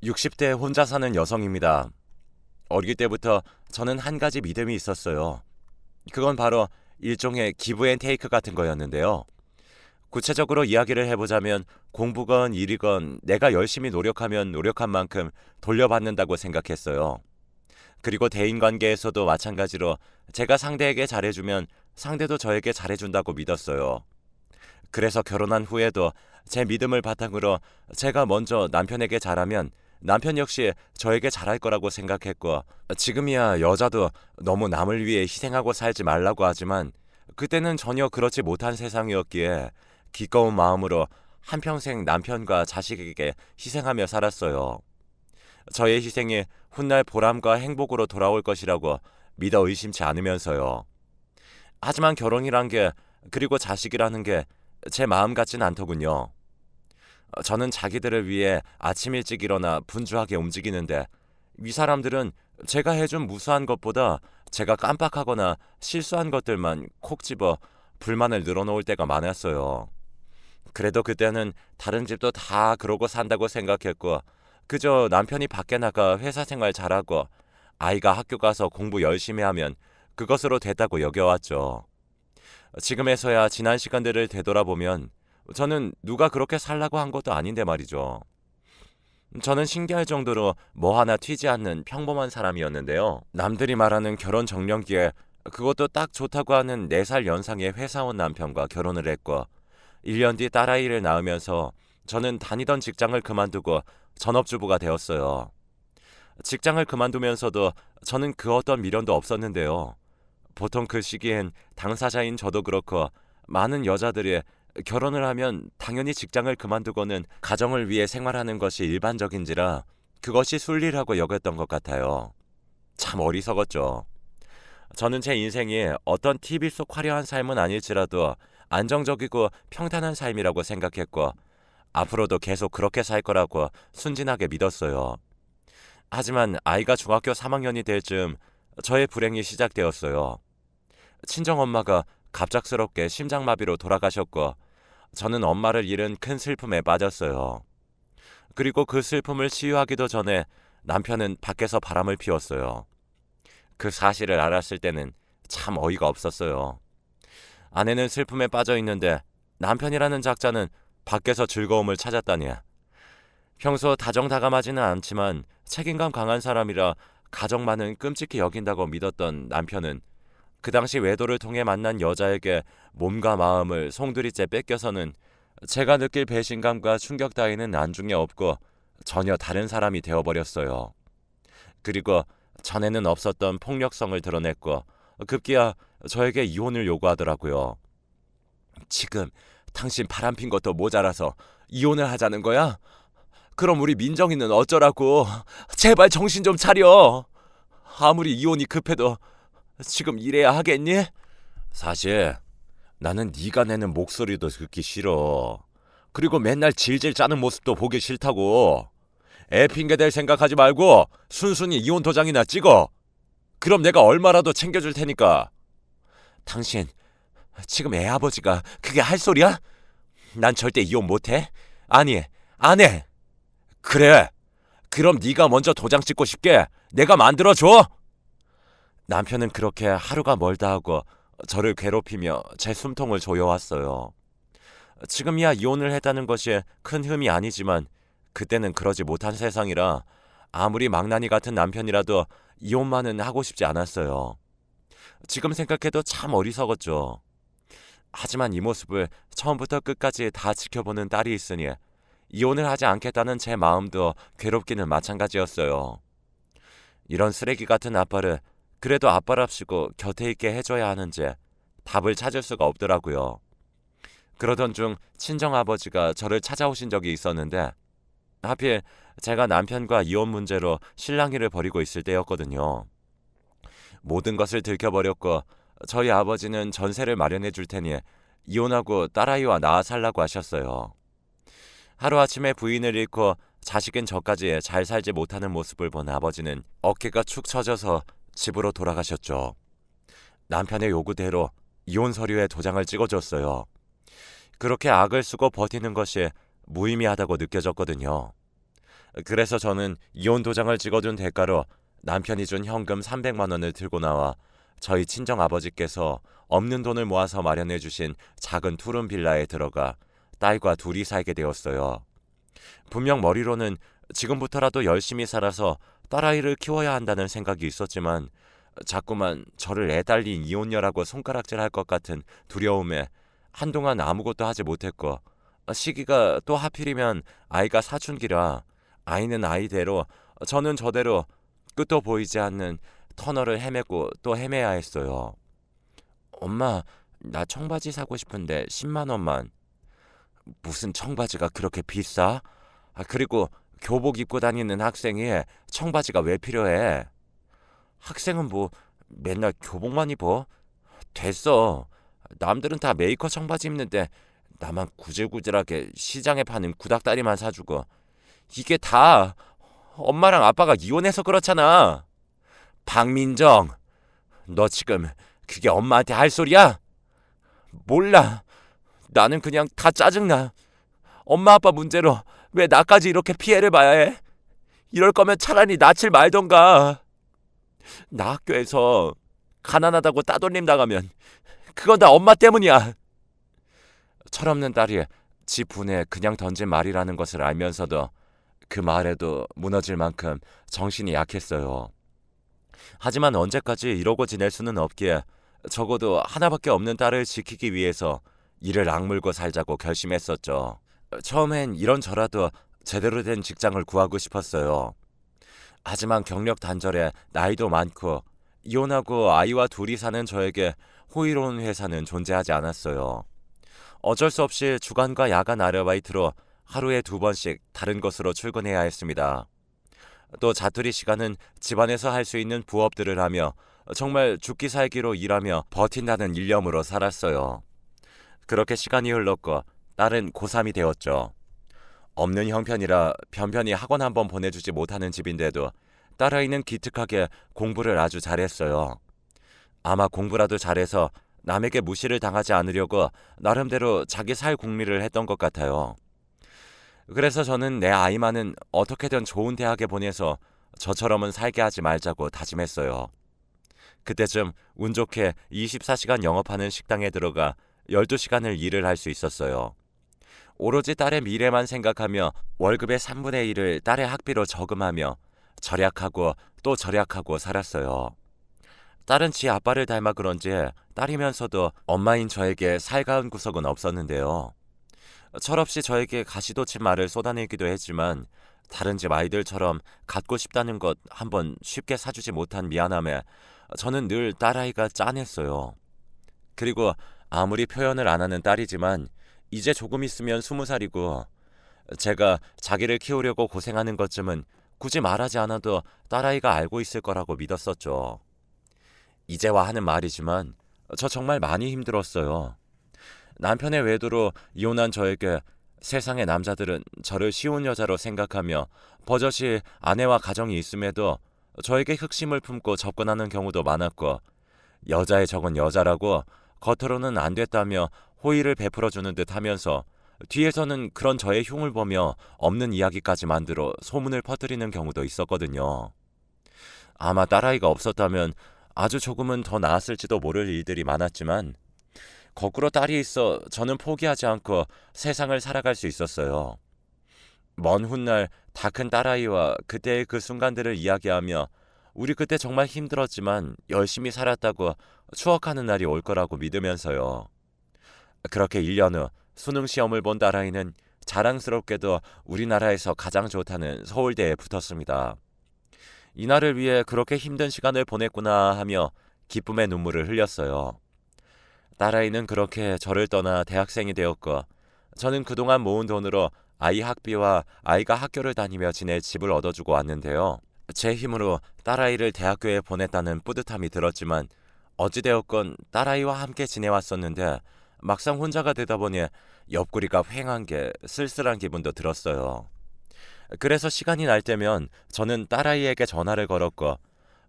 60대 혼자 사는 여성입니다. 어릴 때부터 저는 한 가지 믿음이 있었어요. 그건 바로 일종의 기브 앤 테이크 같은 거였는데요. 구체적으로 이야기를 해보자면 공부건 일이건 내가 열심히 노력하면 노력한 만큼 돌려받는다고 생각했어요. 그리고 대인관계에서도 마찬가지로 제가 상대에게 잘해주면 상대도 저에게 잘해준다고 믿었어요. 그래서 결혼한 후에도 제 믿음을 바탕으로 제가 먼저 남편에게 잘하면 남편 역시 저에게 잘할 거라고 생각했고, 지금이야 여자도 너무 남을 위해 희생하고 살지 말라고 하지만 그때는 전혀 그렇지 못한 세상이었기에 기꺼운 마음으로 한평생 남편과 자식에게 희생하며 살았어요. 저의 희생이 훗날 보람과 행복으로 돌아올 것이라고 믿어 의심치 않으면서요. 하지만 결혼이란 게, 그리고 자식이라는 게 제 마음 같진 않더군요. 저는 자기들을 위해 아침 일찍 일어나 분주하게 움직이는데, 이 사람들은 제가 해준 무수한 것보다 제가 깜빡하거나 실수한 것들만 콕 집어 불만을 늘어놓을 때가 많았어요. 그래도 그때는 다른 집도 다 그러고 산다고 생각했고, 그저 남편이 밖에 나가 회사 생활 잘하고 아이가 학교 가서 공부 열심히 하면 그것으로 됐다고 여겨왔죠. 지금에서야 지난 시간들을 되돌아보면 저는 누가 그렇게 살라고 한 것도 아닌데 말이죠. 저는 신기할 정도로 뭐 하나 튀지 않는 평범한 사람이었는데요. 남들이 말하는 결혼 정년기에, 그것도 딱 좋다고 하는 4살 연상의 회사원 남편과 결혼을 했고, 1년 뒤 딸아이를 낳으면서 저는 다니던 직장을 그만두고 전업주부가 되었어요. 직장을 그만두면서도 저는 그 어떤 미련도 없었는데요. 보통 그 시기엔 당사자인 저도 그렇고 많은 여자들이 결혼을 하면 당연히 직장을 그만두고는 가정을 위해 생활하는 것이 일반적인지라 그것이 순리라고 여겼던 것 같아요. 참 어리석었죠. 저는 제 인생이 어떤 TV 속 화려한 삶은 아닐지라도 안정적이고 평탄한 삶이라고 생각했고, 앞으로도 계속 그렇게 살 거라고 순진하게 믿었어요. 하지만 아이가 중학교 3학년이 될 즈음 저의 불행이 시작되었어요. 친정엄마가 갑작스럽게 심장마비로 돌아가셨고, 저는 엄마를 잃은 큰 슬픔에 빠졌어요. 그리고 그 슬픔을 치유하기도 전에 남편은 밖에서 바람을 피웠어요. 그 사실을 알았을 때는 참 어이가 없었어요. 아내는 슬픔에 빠져 있는데 남편이라는 작자는 밖에서 즐거움을 찾았다니. 평소 다정다감하지는 않지만 책임감 강한 사람이라 가정만은 끔찍히 여긴다고 믿었던 남편은 그 당시 외도를 통해 만난 여자에게 몸과 마음을 송두리째 뺏겨서는 제가 느낄 배신감과 충격 따위는 안중에 없고 전혀 다른 사람이 되어버렸어요. 그리고 전에는 없었던 폭력성을 드러냈고 급기야 저에게 이혼을 요구하더라고요. 지금 당신 바람핀 것도 모자라서 이혼을 하자는 거야? 그럼 우리 민정이는 어쩌라고? 제발 정신 좀 차려. 아무리 이혼이 급해도 지금 이래야 하겠니? 사실 나는 네가 내는 목소리도 듣기 싫어. 그리고 맨날 질질 짜는 모습도 보기 싫다고. 애 핑계 댈 생각하지 말고 순순히 이혼 도장이나 찍어. 그럼 내가 얼마라도 챙겨줄 테니까. 당신 지금 애 아버지가 그게 할 소리야? 난 절대 이혼 못해. 아니, 안 해. 그래. 그럼 네가 먼저 도장 찍고 싶게 내가 만들어줘. 남편은 그렇게 하루가 멀다 하고 저를 괴롭히며 제 숨통을 조여왔어요. 지금이야 이혼을 했다는 것이 큰 흠이 아니지만 그때는 그러지 못한 세상이라 아무리 망나니 같은 남편이라도 이혼만은 하고 싶지 않았어요. 지금 생각해도 참 어리석었죠. 하지만 이 모습을 처음부터 끝까지 다 지켜보는 딸이 있으니 이혼을 하지 않겠다는 제 마음도 괴롭기는 마찬가지였어요. 이런 쓰레기 같은 아빠를 그래도 아빠랍시고 곁에 있게 해줘야 하는지 답을 찾을 수가 없더라고요. 그러던 중 친정아버지가 저를 찾아오신 적이 있었는데, 하필 제가 남편과 이혼 문제로 실랑이를 벌이고 있을 때였거든요. 모든 것을 들켜버렸고 저희 아버지는 전세를 마련해 줄 테니 이혼하고 딸아이와 나아 살라고 하셨어요. 하루아침에 부인을 잃고 자식은 저까지 잘 살지 못하는 모습을 본 아버지는 어깨가 축 처져서 집으로 돌아가셨죠. 남편의 요구대로 이혼 서류에 도장을 찍어줬어요. 그렇게 악을 쓰고 버티는 것이 무의미하다고 느껴졌거든요. 그래서 저는 이혼 도장을 찍어둔 대가로 남편이 준 현금 300만 원을 들고 나와 저희 친정 아버지께서 없는 돈을 모아서 마련해 주신 작은 투룸 빌라에 들어가 딸과 둘이 살게 되었어요. 분명 머리로는 지금부터라도 열심히 살아서 딸아이를 키워야 한다는 생각이 있었지만 자꾸만 저를 애달린 이혼녀라고 손가락질할 것 같은 두려움에 한동안 아무것도 하지 못했고, 시기가 또 하필이면 아이가 사춘기라 아이는 아이대로 저는 저대로 끝도 보이지 않는 터널을 헤매고 또 헤매야 했어요. 엄마, 나 청바지 사고 싶은데 10만 원만. 무슨 청바지가 그렇게 비싸? 그리고 교복 입고 다니는 학생이 청바지가 왜 필요해? 학생은 뭐 맨날 교복만 입어? 됐어. 남들은 다 메이커 청바지 입는데 나만 구질구질하게 시장에 파는 구닥다리만 사주고. 이게 다 엄마랑 아빠가 이혼해서 그렇잖아. 박민정, 너 지금 그게 엄마한테 할 소리야? 몰라. 나는 그냥 다 짜증나. 엄마 아빠 문제로 왜 나까지 이렇게 피해를 봐야 해? 이럴 거면 차라리 낯을 말던가. 나 학교에서 가난하다고 따돌림 당하면 그건 다 엄마 때문이야. 철없는 딸이 지 분에 그냥 던진 말이라는 것을 알면서도 그 말에도 무너질 만큼 정신이 약했어요. 하지만 언제까지 이러고 지낼 수는 없기에 적어도 하나밖에 없는 딸을 지키기 위해서 이를 악물고 살자고 결심했었죠. 처음엔 이런저라도 제대로 된 직장을 구하고 싶었어요. 하지만 경력 단절에 나이도 많고 이혼하고 아이와 둘이 사는 저에게 호의로운 회사는 존재하지 않았어요. 어쩔 수 없이 주간과 야간 아르바이트로 하루에 2번씩 다른 곳으로 출근해야 했습니다. 또 자투리 시간은 집안에서 할 수 있는 부업들을 하며 정말 죽기 살기로 일하며 버틴다는 일념으로 살았어요. 그렇게 시간이 흘렀고 딸은 고3이 되었죠. 없는 형편이라 편편히 학원 한번 보내주지 못하는 집인데도 딸아이는 기특하게 공부를 아주 잘했어요. 아마 공부라도 잘해서 남에게 무시를 당하지 않으려고 나름대로 자기 살 궁리를 했던 것 같아요. 그래서 저는 내 아이만은 어떻게든 좋은 대학에 보내서 저처럼은 살게 하지 말자고 다짐했어요. 그때쯤 운 좋게 24시간 영업하는 식당에 들어가 12시간을 일을 할 수 있었어요. 오로지 딸의 미래만 생각하며 월급의 3분의 1을 딸의 학비로 저금하며 절약하고 또 절약하고 살았어요. 딸은 지 아빠를 닮아 그런지 딸이면서도 엄마인 저에게 살가운 구석은 없었는데요. 철없이 저에게 가시돋친 말을 쏟아내기도 했지만 다른 집 아이들처럼 갖고 싶다는 것 한번 쉽게 사주지 못한 미안함에 저는 늘 딸아이가 짠했어요. 그리고 아무리 표현을 안 하는 딸이지만 이제 조금 있으면 20살이고 제가 자기를 키우려고 고생하는 것쯤은 굳이 말하지 않아도 딸아이가 알고 있을 거라고 믿었었죠. 이제와 하는 말이지만 저 정말 많이 힘들었어요. 남편의 외도로 이혼한 저에게 세상의 남자들은 저를 쉬운 여자로 생각하며 버젓이 아내와 가정이 있음에도 저에게 흑심을 품고 접근하는 경우도 많았고, 여자의 적은 여자라고 겉으로는 안 됐다며 호의를 베풀어주는 듯 하면서 뒤에서는 그런 저의 흉을 보며 없는 이야기까지 만들어 소문을 퍼뜨리는 경우도 있었거든요. 아마 딸아이가 없었다면 아주 조금은 더 나았을지도 모를 일들이 많았지만 거꾸로 딸이 있어 저는 포기하지 않고 세상을 살아갈 수 있었어요. 먼 훗날 다 큰 딸아이와 그때의 그 순간들을 이야기하며 우리 그때 정말 힘들었지만 열심히 살았다고 추억하는 날이 올 거라고 믿으면서요. 그렇게 1년 후 수능 시험을 본 딸아이는 자랑스럽게도 우리나라에서 가장 좋다는 서울대에 붙었습니다. 이날을 위해 그렇게 힘든 시간을 보냈구나 하며 기쁨의 눈물을 흘렸어요. 딸아이는 그렇게 저를 떠나 대학생이 되었고 저는 그동안 모은 돈으로 아이 학비와 아이가 학교를 다니며 지낼 집을 얻어주고 왔는데요. 제 힘으로 딸아이를 대학교에 보냈다는 뿌듯함이 들었지만 어찌되었건 딸아이와 함께 지내왔었는데 막상 혼자가 되다 보니 옆구리가 휑한 게 쓸쓸한 기분도 들었어요. 그래서 시간이 날 때면 저는 딸아이에게 전화를 걸었고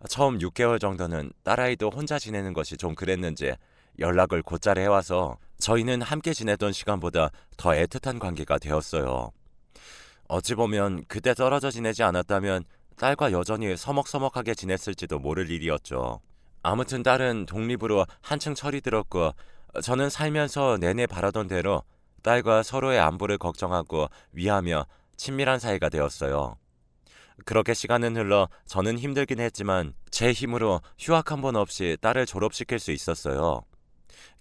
처음 6개월 정도는 딸아이도 혼자 지내는 것이 좀 그랬는지 연락을 곧잘 해와서 저희는 함께 지내던 시간보다 더 애틋한 관계가 되었어요. 어찌 보면 그때 떨어져 지내지 않았다면 딸과 여전히 서먹서먹하게 지냈을지도 모를 일이었죠. 아무튼 딸은 독립으로 한층 철이 들었고 저는 살면서 내내 바라던 대로 딸과 서로의 안부를 걱정하고 위하며 친밀한 사이가 되었어요. 그렇게 시간은 흘러 저는 힘들긴 했지만 제 힘으로 휴학 한 번 없이 딸을 졸업시킬 수 있었어요.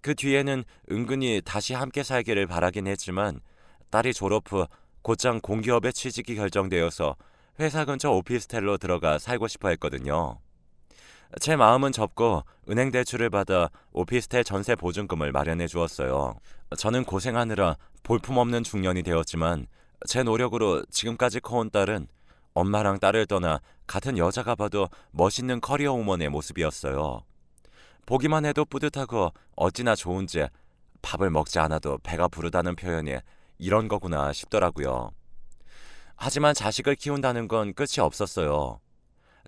그 뒤에는 은근히 다시 함께 살기를 바라긴 했지만 딸이 졸업 후 곧장 공기업에 취직이 결정되어서 회사 근처 오피스텔로 들어가 살고 싶어 했거든요. 제 마음은 접고 은행 대출을 받아 오피스텔 전세 보증금을 마련해 주었어요. 저는 고생하느라 볼품없는 중년이 되었지만 제 노력으로 지금까지 커온 딸은 엄마랑 딸을 떠나 같은 여자가 봐도 멋있는 커리어 우먼의 모습이었어요. 보기만 해도 뿌듯하고 어찌나 좋은지 밥을 먹지 않아도 배가 부르다는 표현이 이런 거구나 싶더라고요. 하지만 자식을 키운다는 건 끝이 없었어요.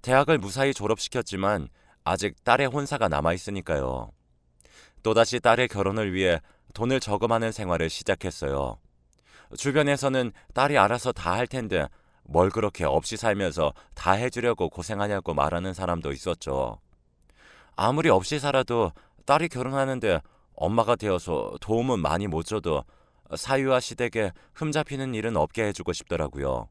대학을 무사히 졸업시켰지만 아직 딸의 혼사가 남아있으니까요. 또다시 딸의 결혼을 위해 돈을 저금하는 생활을 시작했어요. 주변에서는 딸이 알아서 다 할 텐데 뭘 그렇게 없이 살면서 다 해주려고 고생하냐고 말하는 사람도 있었죠. 아무리 없이 살아도 딸이 결혼하는데 엄마가 되어서 도움은 많이 못 줘도 사위와 시댁에 흠잡히는 일은 없게 해주고 싶더라고요.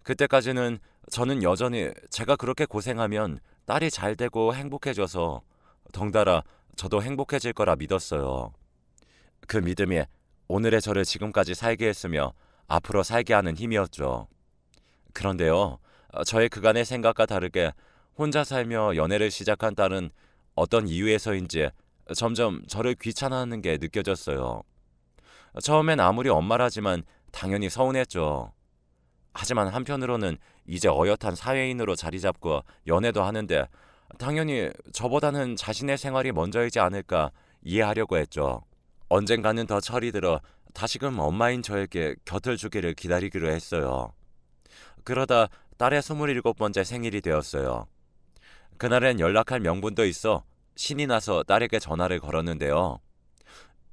그때까지는 저는 여전히 제가 그렇게 고생하면 딸이 잘 되고 행복해져서 덩달아 저도 행복해질 거라 믿었어요. 그 믿음이 오늘의 저를 지금까지 살게 했으며 앞으로 살게 하는 힘이었죠. 그런데요, 저의 그간의 생각과 다르게 혼자 살며 연애를 시작한 딸은 어떤 이유에서인지 점점 저를 귀찮아하는 게 느껴졌어요. 처음엔 아무리 엄마라지만 당연히 서운했죠. 하지만 한편으로는 이제 어엿한 사회인으로 자리 잡고 연애도 하는데 당연히 저보다는 자신의 생활이 먼저이지 않을까 이해하려고 했죠. 언젠가는 더 철이 들어 다시금 엄마인 저에게 곁을 주기를 기다리기로 했어요. 그러다 딸의 27번째 생일이 되었어요. 그날엔 연락할 명분도 있어 신이 나서 딸에게 전화를 걸었는데요.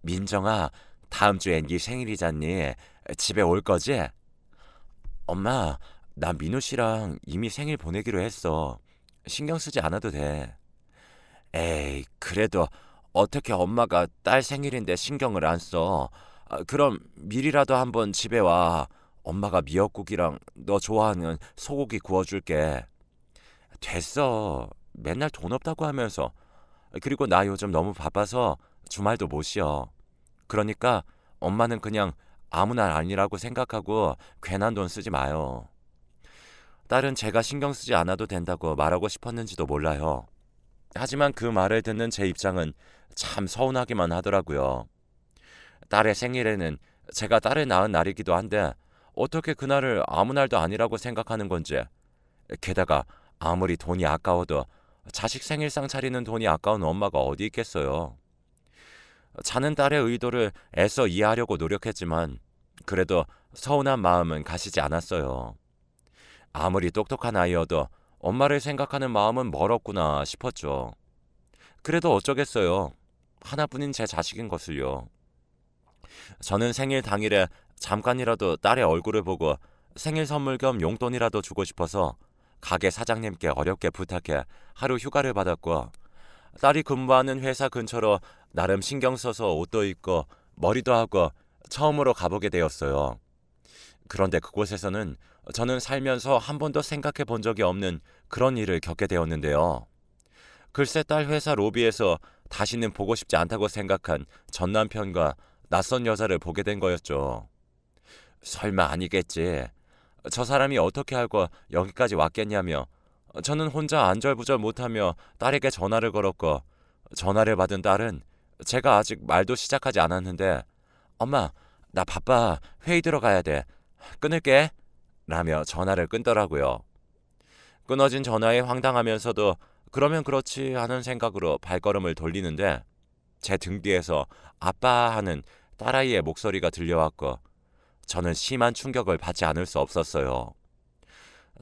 민정아, 다음 주엔 네 생일이잖니. 집에 올 거지? 엄마, 나 민우 씨랑 이미 생일 보내기로 했어. 신경 쓰지 않아도 돼. 에이, 그래도 어떻게 엄마가 딸 생일인데 신경을 안 써? 그럼 미리라도 한번 집에 와. 엄마가 미역국이랑 너 좋아하는 소고기 구워줄게. 됐어. 맨날 돈 없다고 하면서. 그리고 나 요즘 너무 바빠서 주말도 못 쉬어. 그러니까 엄마는 그냥 아무 날 아니라고 생각하고 괜한 돈 쓰지 마요. 딸은 제가 신경 쓰지 않아도 된다고 말하고 싶었는지도 몰라요. 하지만 그 말을 듣는 제 입장은 참 서운하기만 하더라고요. 딸의 생일에는 제가 딸을 낳은 날이기도 한데 어떻게 그날을 아무 날도 아니라고 생각하는 건지. 게다가 아무리 돈이 아까워도 자식 생일상 차리는 돈이 아까운 엄마가 어디 있겠어요. 자는 딸의 의도를 애써 이해하려고 노력했지만 그래도 서운한 마음은 가시지 않았어요. 아무리 똑똑한 아이여도 엄마를 생각하는 마음은 멀었구나 싶었죠. 그래도 어쩌겠어요. 하나뿐인 제 자식인 것을요. 저는 생일 당일에 잠깐이라도 딸의 얼굴을 보고 생일 선물 겸 용돈이라도 주고 싶어서 가게 사장님께 어렵게 부탁해 하루 휴가를 받았고 딸이 근무하는 회사 근처로 나름 신경 써서 옷도 입고 머리도 하고 처음으로 가보게 되었어요. 그런데 그곳에서는 저는 살면서 한 번도 생각해 본 적이 없는 그런 일을 겪게 되었는데요. 글쎄 딸 회사 로비에서 다시는 보고 싶지 않다고 생각한 전 남편과 낯선 여자를 보게 된 거였죠. 설마 아니겠지. 저 사람이 어떻게 알고 여기까지 왔겠냐며 저는 혼자 안절부절 못하며 딸에게 전화를 걸었고 전화를 받은 딸은 제가 아직 말도 시작하지 않았는데 엄마, 나 바빠. 회의 들어가야 돼. 끊을게. 라며 전화를 끊더라고요. 끊어진 전화에 황당하면서도 그러면 그렇지 하는 생각으로 발걸음을 돌리는데 제 등 뒤에서 아빠 하는 딸아이의 목소리가 들려왔고 저는 심한 충격을 받지 않을 수 없었어요.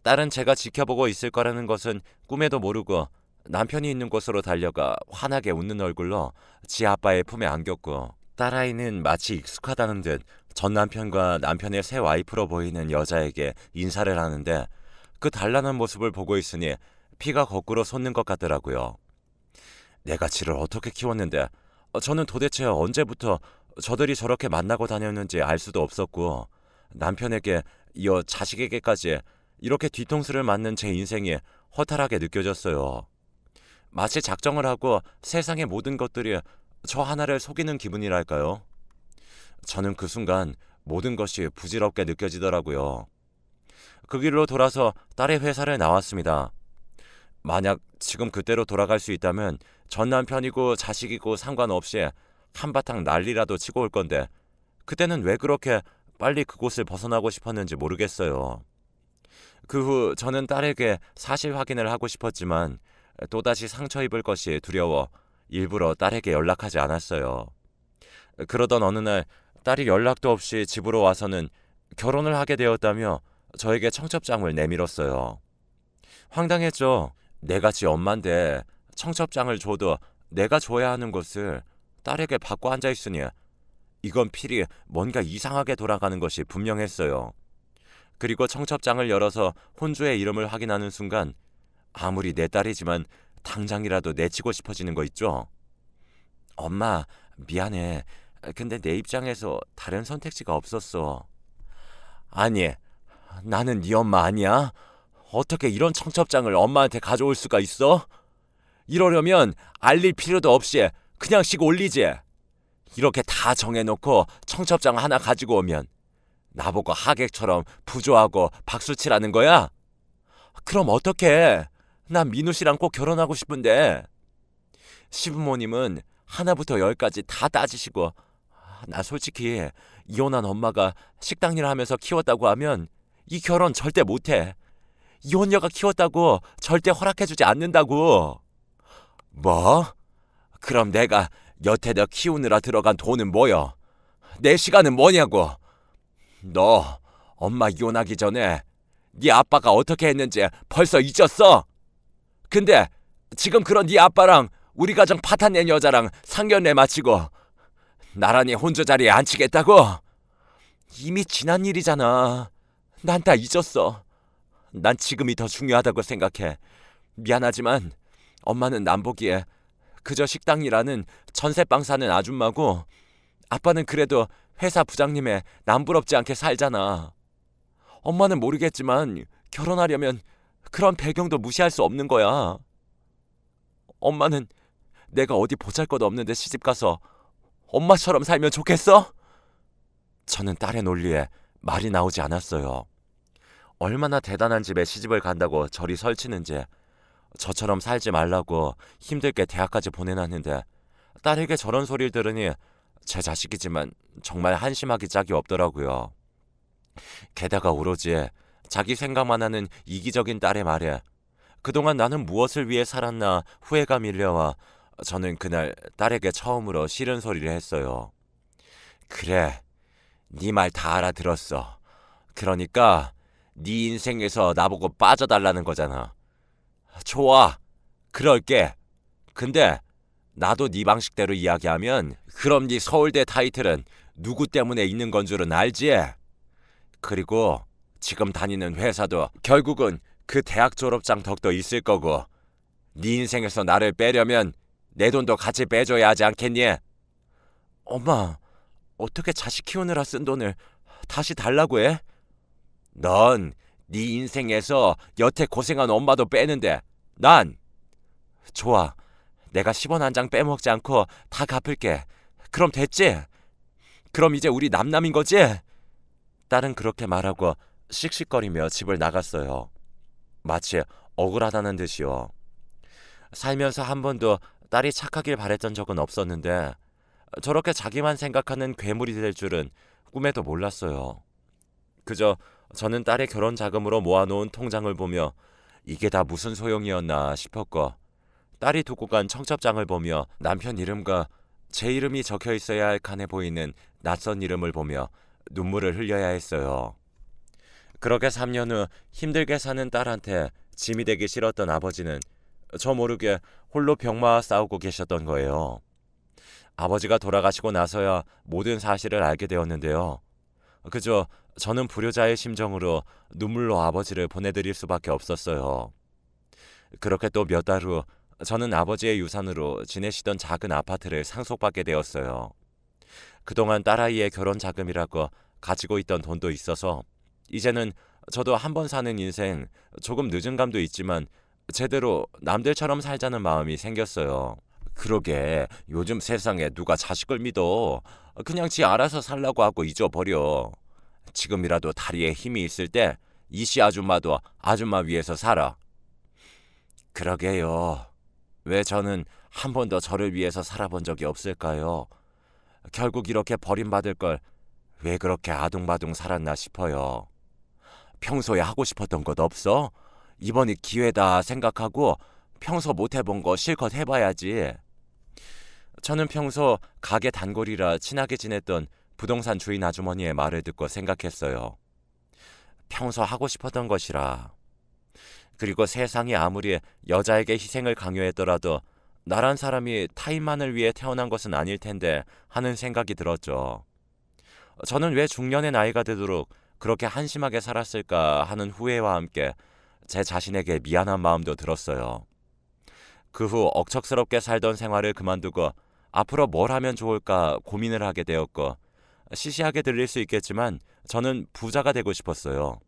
딸은 제가 지켜보고 있을 거라는 것은 꿈에도 모르고 남편이 있는 곳으로 달려가 환하게 웃는 얼굴로 지 아빠의 품에 안겼고 딸아이는 마치 익숙하다는 듯 전 남편과 남편의 새 와이프로 보이는 여자에게 인사를 하는데 그 단란한 모습을 보고 있으니 피가 거꾸로 솟는 것 같더라고요. 내가 지를 어떻게 키웠는데 저는 도대체 언제부터 저들이 저렇게 만나고 다녔는지 알 수도 없었고 남편에게 이어 자식에게까지 이렇게 뒤통수를 맞는 제 인생이 허탈하게 느껴졌어요. 마치 작정을 하고 세상의 모든 것들이 저 하나를 속이는 기분이랄까요? 저는 그 순간 모든 것이 부질없게 느껴지더라고요. 그 길로 돌아서 딸의 회사를 나왔습니다. 만약 지금 그때로 돌아갈 수 있다면 전 남편이고 자식이고 상관없이 한바탕 난리라도 치고 올 건데 그때는 왜 그렇게 빨리 그곳을 벗어나고 싶었는지 모르겠어요. 그 후 저는 딸에게 사실 확인을 하고 싶었지만 또다시 상처 입을 것이 두려워 일부러 딸에게 연락하지 않았어요. 그러던 어느 날 딸이 연락도 없이 집으로 와서는 결혼을 하게 되었다며 저에게 청첩장을 내밀었어요. 황당했죠. 내가 지 엄마인데 청첩장을 줘도 내가 줘야 하는 것을 딸에게 받고 앉아있으니 이건 필히 뭔가 이상하게 돌아가는 것이 분명했어요. 그리고 청첩장을 열어서 혼주의 이름을 확인하는 순간 아무리 내 딸이지만 당장이라도 내치고 싶어지는 거 있죠. 엄마, 미안해. 근데 내 입장에서 다른 선택지가 없었어. 아니, 나는 네 엄마 아니야? 어떻게 이런 청첩장을 엄마한테 가져올 수가 있어? 이러려면 알릴 필요도 없이 그냥 씩 올리지. 이렇게 다 정해놓고 청첩장 하나 가지고 오면 나보고 하객처럼 부조하고 박수치라는 거야? 그럼 어떡해? 난 민우 씨랑 꼭 결혼하고 싶은데. 시부모님은 하나부터 열까지 다 따지시고 나 솔직히 이혼한 엄마가 식당 일 하면서 키웠다고 하면 이 결혼 절대 못해. 이혼녀가 키웠다고 절대 허락해주지 않는다고. 뭐? 그럼 내가 여태 너 키우느라 들어간 돈은 뭐여? 내 시간은 뭐냐고? 너 엄마 이혼하기 전에 네 아빠가 어떻게 했는지 벌써 잊었어? 근데 지금 그런 네 아빠랑 우리 가정 파탄낸 여자랑 상견례 마치고 나란히 혼주 자리에 앉히겠다고? 이미 지난 일이잖아. 난 다 잊었어. 난 지금이 더 중요하다고 생각해. 미안하지만 엄마는 남 보기에 그저 식당 일하는 전세방 사는 아줌마고 아빠는 그래도 회사 부장님의 남부럽지 않게 살잖아. 엄마는 모르겠지만 결혼하려면 그런 배경도 무시할 수 없는 거야. 엄마는 내가 어디 보잘것없는데 시집가서 엄마처럼 살면 좋겠어? 저는 딸의 논리에 말이 나오지 않았어요. 얼마나 대단한 집에 시집을 간다고 저리 설치는지 저처럼 살지 말라고 힘들게 대학까지 보내놨는데 딸에게 저런 소리를 들으니 제 자식이지만 정말 한심하기 짝이 없더라고요. 게다가 오로지 자기 생각만 하는 이기적인 딸의 말에 그동안 나는 무엇을 위해 살았나 후회가 밀려와 저는 그날 딸에게 처음으로 싫은 소리를 했어요. 그래, 네 말 다 알아들었어. 그러니까 네 인생에서 나보고 빠져달라는 거잖아. 좋아, 그럴게. 근데 나도 네 방식대로 이야기하면 그럼 네 서울대 타이틀은 누구 때문에 있는 건 줄은 알지? 그리고 지금 다니는 회사도 결국은 그 대학 졸업장 덕도 있을 거고 네 인생에서 나를 빼려면 내 돈도 같이 빼줘야 하지 않겠니? 엄마, 어떻게 자식 키우느라 쓴 돈을 다시 달라고 해? 넌 네 인생에서 여태 고생한 엄마도 빼는데 난 좋아. 내가 10원 한 장 빼먹지 않고 다 갚을게. 그럼 됐지? 그럼 이제 우리 남남인 거지? 딸은 그렇게 말하고 씩씩거리며 집을 나갔어요. 마치 억울하다는 듯이요. 살면서 한 번도 딸이 착하길 바랬던 적은 없었는데 저렇게 자기만 생각하는 괴물이 될 줄은 꿈에도 몰랐어요. 그저 저는 딸의 결혼 자금으로 모아놓은 통장을 보며 이게 다 무슨 소용이었나 싶었고 딸이 두고 간 청첩장을 보며 남편 이름과 제 이름이 적혀 있어야 할 칸에 보이는 낯선 이름을 보며 눈물을 흘려야 했어요. 그렇게 3년 후 힘들게 사는 딸한테 짐이 되기 싫었던 아버지는 저 모르게 홀로 병마와 싸우고 계셨던 거예요. 아버지가 돌아가시고 나서야 모든 사실을 알게 되었는데요. 그저 저는 불효자의 심정으로 눈물로 아버지를 보내드릴 수밖에 없었어요. 그렇게 또 몇 달 후 저는 아버지의 유산으로 지내시던 작은 아파트를 상속받게 되었어요. 그동안 딸아이의 결혼 자금이라고 가지고 있던 돈도 있어서 이제는 저도 한 번 사는 인생 조금 늦은 감도 있지만 제대로 남들처럼 살자는 마음이 생겼어요. 그러게 요즘 세상에 누가 자식을 믿어. 그냥 지 알아서 살라고 하고 잊어버려. 지금이라도 다리에 힘이 있을 때 이씨 아줌마도 아줌마 위해서 살아. 그러게요. 왜 저는 한 번도 저를 위해서 살아본 적이 없을까요? 결국 이렇게 버림받을 걸 왜 그렇게 아둥바둥 살았나 싶어요. 평소에 하고 싶었던 것 없어? 이번이 기회다 생각하고 평소 못 해본 거 실컷 해봐야지. 저는 평소 가게 단골이라 친하게 지냈던 부동산 주인 아주머니의 말을 듣고 생각했어요. 평소 하고 싶었던 것이라. 그리고 세상이 아무리 여자에게 희생을 강요했더라도 나란 사람이 타인만을 위해 태어난 것은 아닐 텐데 하는 생각이 들었죠. 저는 왜 중년의 나이가 되도록 그렇게 한심하게 살았을까 하는 후회와 함께 제 자신에게 미안한 마음도 들었어요. 그 후 억척스럽게 살던 생활을 그만두고 앞으로 뭘 하면 좋을까 고민을 하게 되었고, 시시하게 들릴 수 있겠지만 저는 부자가 되고 싶었어요.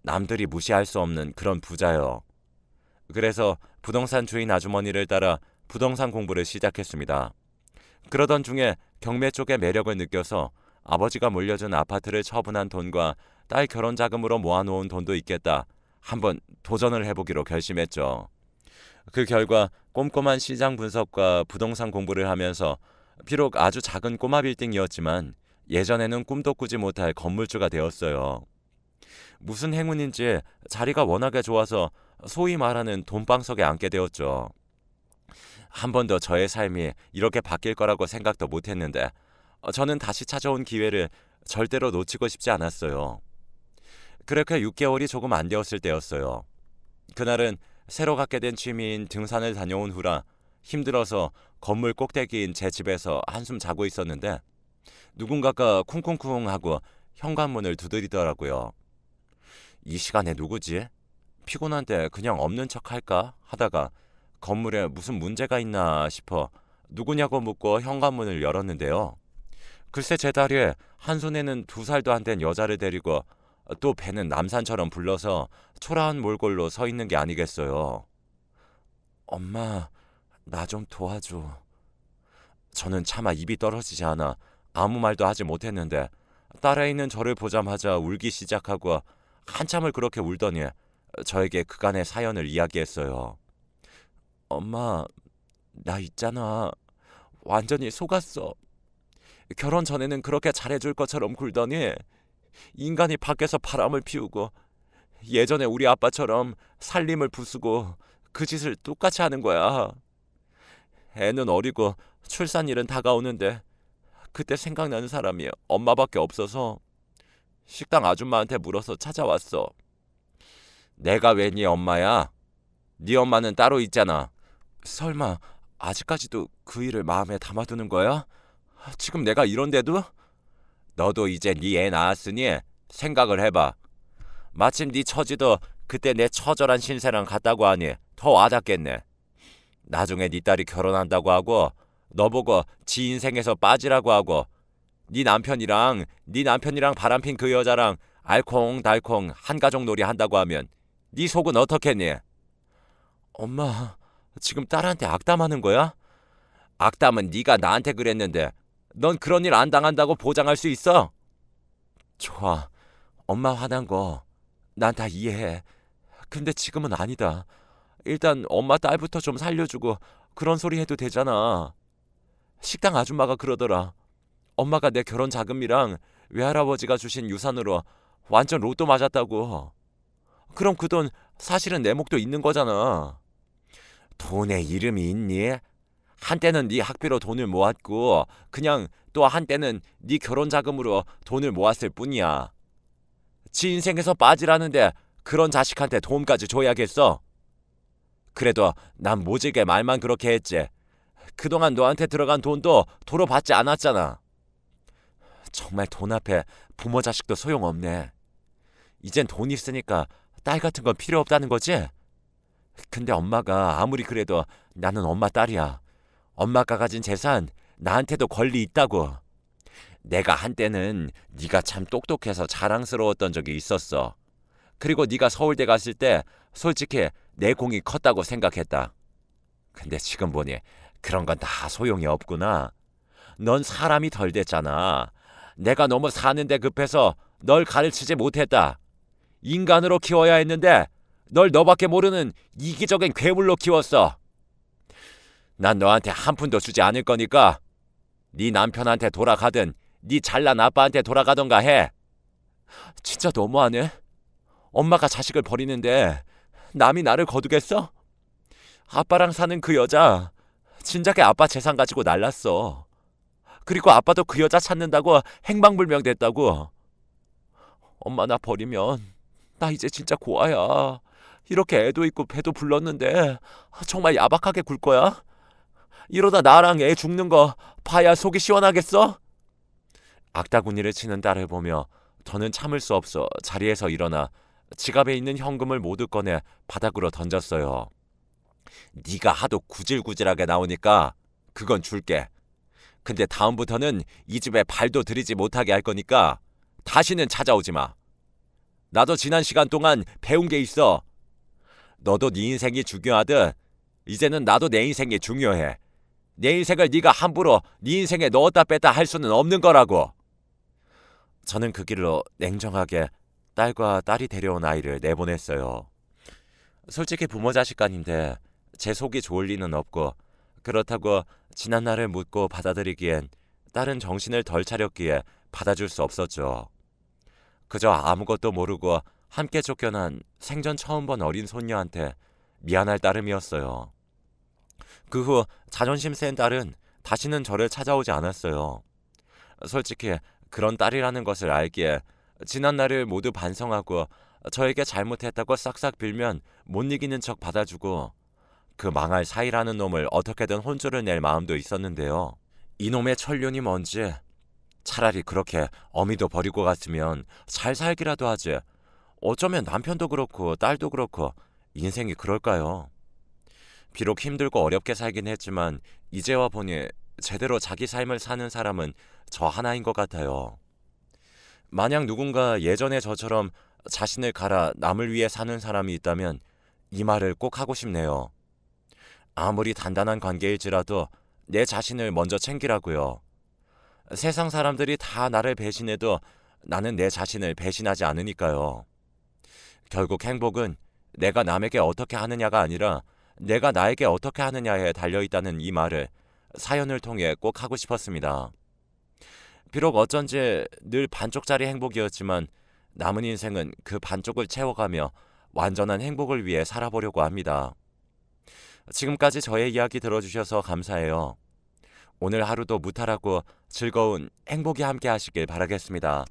남들이 무시할 수 없는 그런 부자요. 그래서 부동산 주인 아주머니를 따라 부동산 공부를 시작했습니다. 그러던 중에 경매 쪽의 매력을 느껴서 아버지가 물려준 아파트를 처분한 돈과 딸 결혼 자금으로 모아놓은 돈도 있겠다. 한번 도전을 해보기로 결심했죠. 그 결과 꼼꼼한 시장 분석과 부동산 공부를 하면서 비록 아주 작은 꼬마 빌딩이었지만 예전에는 꿈도 꾸지 못할 건물주가 되었어요. 무슨 행운인지 자리가 워낙에 좋아서 소위 말하는 돈방석에 앉게 되었죠. 한 번도 저의 삶이 이렇게 바뀔 거라고 생각도 못했는데 저는 다시 찾아온 기회를 절대로 놓치고 싶지 않았어요. 그렇게 6개월이 조금 안 되었을 때였어요. 그날은 새로 갖게 된 취미인 등산을 다녀온 후라 힘들어서 건물 꼭대기인 제 집에서 한숨 자고 있었는데 누군가가 쿵쿵쿵 하고 현관문을 두드리더라고요. 이 시간에 누구지? 피곤한데 그냥 없는 척 할까 하다가 건물에 무슨 문제가 있나 싶어 누구냐고 묻고 현관문을 열었는데요. 글쎄 제 다리에 한 손에는 2살도 안 된 여자를 데리고 또 배는 남산처럼 불러서 초라한 몰골로 서 있는 게 아니겠어요. 엄마, 나 좀 도와줘. 저는 차마 입이 떨어지지 않아 아무 말도 하지 못했는데 딸에 있는 저를 보자마자 울기 시작하고 한참을 그렇게 울더니 저에게 그간의 사연을 이야기했어요. 엄마, 나 있잖아. 완전히 속았어. 결혼 전에는 그렇게 잘해줄 것처럼 굴더니 인간이 밖에서 바람을 피우고 예전에 우리 아빠처럼 살림을 부수고 그 짓을 똑같이 하는 거야. 애는 어리고 출산일은 다가오는데 그때 생각나는 사람이 엄마밖에 없어서 식당 아줌마한테 물어서 찾아왔어. 내가 왜 네 엄마야? 네 엄마는 따로 있잖아. 설마 아직까지도 그 일을 마음에 담아두는 거야? 지금 내가 이런데도? 너도 이제 네 애 낳았으니 생각을 해봐. 마침 네 처지도 그때 내 처절한 신세랑 같다고 하니 더 와닿겠네. 나중에 네 딸이 결혼한다고 하고 너 보고 지 인생에서 빠지라고 하고 네 남편이랑 바람핀 그 여자랑 알콩달콩 한가족 놀이 한다고 하면 네 속은 어떻겠니? 엄마, 지금 딸한테 악담하는 거야? 악담은 네가 나한테 그랬는데 넌 그런 일 안 당한다고 보장할 수 있어? 좋아. 엄마 화난 거 난 다 이해해. 근데 지금은 아니다. 일단 엄마 딸부터 좀 살려주고 그런 소리 해도 되잖아. 식당 아줌마가 그러더라. 엄마가 내 결혼 자금이랑 외할아버지가 주신 유산으로 완전 로또 맞았다고. 그럼 그 돈 사실은 내 몫도 있는 거잖아. 돈에 이름이 있니? 한때는 네 학비로 돈을 모았고 그냥 또 한때는 네 결혼 자금으로 돈을 모았을 뿐이야. 지 인생에서 빠지라는데 그런 자식한테 도움까지 줘야겠어? 그래도 난 모질게 말만 그렇게 했지. 그동안 너한테 들어간 돈도 도로 받지 않았잖아. 정말 돈 앞에 부모 자식도 소용없네. 이젠 돈 있으니까 딸 같은 건 필요 없다는 거지? 근데 엄마가 아무리 그래도 나는 엄마 딸이야. 엄마가 가진 재산 나한테도 권리 있다고. 내가 한때는 네가 참 똑똑해서 자랑스러웠던 적이 있었어. 그리고 네가 서울대 갔을 때 솔직히 내 공이 컸다고 생각했다. 근데 지금 보니 그런 건 다 소용이 없구나. 넌 사람이 덜 됐잖아. 내가 너무 사는데 급해서 널 가르치지 못했다. 인간으로 키워야 했는데 널 너밖에 모르는 이기적인 괴물로 키웠어. 난 너한테 한 푼도 주지 않을 거니까 네 남편한테 돌아가든 네 잘난 아빠한테 돌아가던가 해. 진짜 너무하네. 엄마가 자식을 버리는데 남이 나를 거두겠어? 아빠랑 사는 그 여자 진작에 아빠 재산 가지고 날랐어. 그리고 아빠도 그 여자 찾는다고 행방불명됐다고. 엄마 나 버리면 나 이제 진짜 고아야. 이렇게 애도 있고 배도 불렀는데 정말 야박하게 굴 거야? 이러다 나랑 애 죽는 거 봐야 속이 시원하겠어? 악다구니를 치는 딸을 보며 저는 참을 수 없어 자리에서 일어나 지갑에 있는 현금을 모두 꺼내 바닥으로 던졌어요. 네가 하도 구질구질하게 나오니까 그건 줄게. 근데 다음부터는 이 집에 발도 들이지 못하게 할 거니까 다시는 찾아오지 마. 나도 지난 시간 동안 배운 게 있어. 너도 네 인생이 중요하듯 이제는 나도 내 인생이 중요해. 내 인생을 네가 함부로 네 인생에 넣었다 뺐다 할 수는 없는 거라고. 저는 그 길로 냉정하게 딸과 딸이 데려온 아이를 내보냈어요. 솔직히 부모 자식 간인데 제 속이 좋을 리는 없고, 그렇다고 지난 날을 묻고 받아들이기엔 딸은 정신을 덜 차렸기에 받아줄 수 없었죠. 그저 아무것도 모르고 함께 쫓겨난 생전 처음 본 어린 손녀한테 미안할 따름이었어요. 그 후 자존심 센 딸은 다시는 저를 찾아오지 않았어요. 솔직히 그런 딸이라는 것을 알기에 지난 날을 모두 반성하고 저에게 잘못했다고 싹싹 빌면 못 이기는 척 받아주고 그 망할 사이라는 놈을 어떻게든 혼쭐을 낼 마음도 있었는데요. 이놈의 천륜이 뭔지 차라리 그렇게 어미도 버리고 갔으면 잘 살기라도 하지. 어쩌면 남편도 그렇고 딸도 그렇고 인생이 그럴까요? 비록 힘들고 어렵게 살긴 했지만 이제와 보니 제대로 자기 삶을 사는 사람은 저 하나인 것 같아요. 만약 누군가 예전에 저처럼 자신을 갈아 남을 위해 사는 사람이 있다면 이 말을 꼭 하고 싶네요. 아무리 단단한 관계일지라도 내 자신을 먼저 챙기라고요. 세상 사람들이 다 나를 배신해도 나는 내 자신을 배신하지 않으니까요. 결국 행복은 내가 남에게 어떻게 하느냐가 아니라 내가 나에게 어떻게 하느냐에 달려있다는 이 말을 사연을 통해 꼭 하고 싶었습니다. 비록 어쩐지 늘 반쪽짜리 행복이었지만 남은 인생은 그 반쪽을 채워가며 완전한 행복을 위해 살아보려고 합니다. 지금까지 저의 이야기 들어주셔서 감사해요. 오늘 하루도 무탈하고 즐거운 행복이 함께 하시길 바라겠습니다.